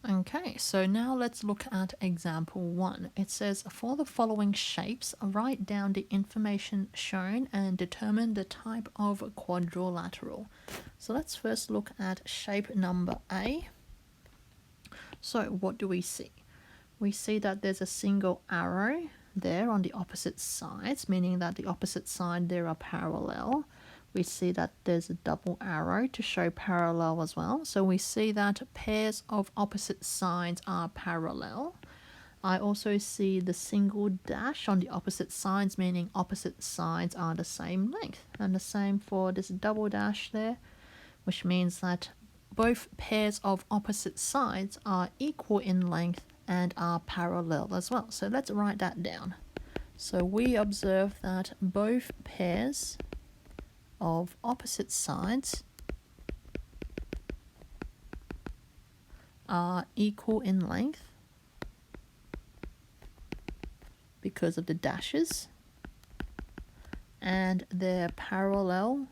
Okay, so now let's look at example 1. It says, for the following shapes, write down the information shown and determine the type of quadrilateral. So let's first look at shape number A. So what do we see? We see that there's a single arrow there on the opposite sides, meaning that the opposite side there are parallel. We see that there's a double arrow to show parallel as well. So we see that pairs of opposite sides are parallel. I also see the single dash on the opposite sides, meaning opposite sides are the same length. And the same for this double dash there, which means that both pairs of opposite sides are equal in length and are parallel as well. So let's write that down. So we observe that both pairs of opposite sides are equal in length because of the dashes, and they're parallel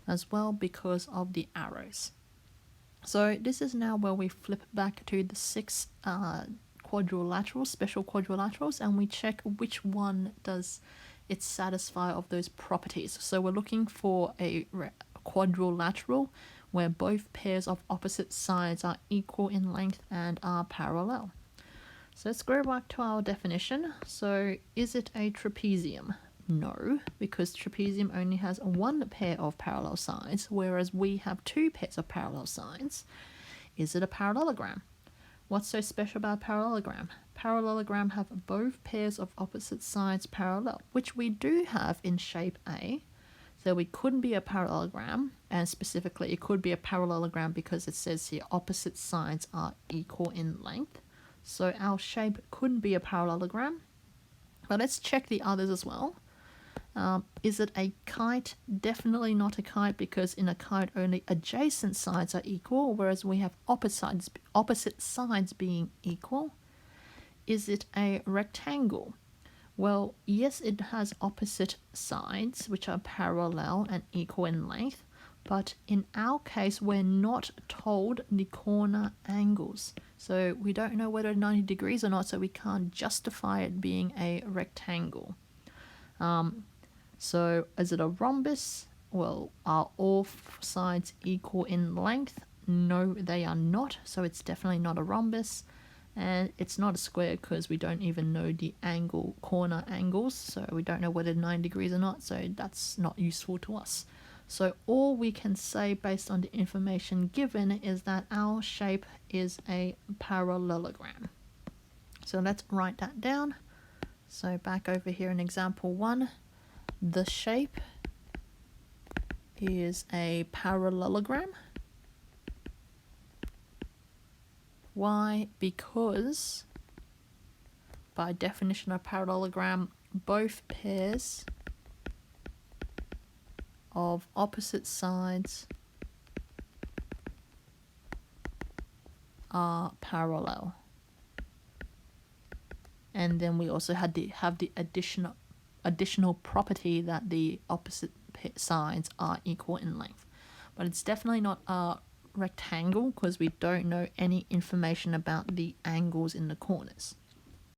as well because of the arrows. So this is now where we flip back to the 6 quadrilaterals, special quadrilaterals, and we check which one does it satisfy of those properties. So we're looking for a quadrilateral where both pairs of opposite sides are equal in length and are parallel. So let's go back to our definition. So is it a trapezium? No, because trapezium only has one pair of parallel sides, whereas we have 2 pairs of parallel sides. Is it a parallelogram? What's so special about parallelogram? Parallelogram have both pairs of opposite sides parallel, which we do have in shape A. So it couldn't be a parallelogram, and specifically it could be a parallelogram because it says here opposite sides are equal in length. So our shape couldn't be a parallelogram. But let's check the others as well. Is it a kite? Definitely not a kite, because in a kite only adjacent sides are equal, whereas we have opposite sides being equal. Is it a rectangle? Well, yes, it has opposite sides which are parallel and equal in length, but in our case we're not told the corner angles, so we don't know whether 90 degrees or not, so we can't justify it being a rectangle. So is it a rhombus? Well, are all sides equal in length? No, they are not, so it's definitely not a rhombus. And it's not a square because we don't even know the corner angles, so we don't know whether 9 degrees or not, so that's not useful to us. So all we can say based on the information given is that our shape is a parallelogram. So let's write that down. So back over here in example 1, the shape is a parallelogram. Why? Because by definition of parallelogram, both pairs of opposite sides are parallel. And then we also have the additional property that the opposite sides are equal in length. But it's definitely not a rectangle because we don't know any information about the angles in the corners.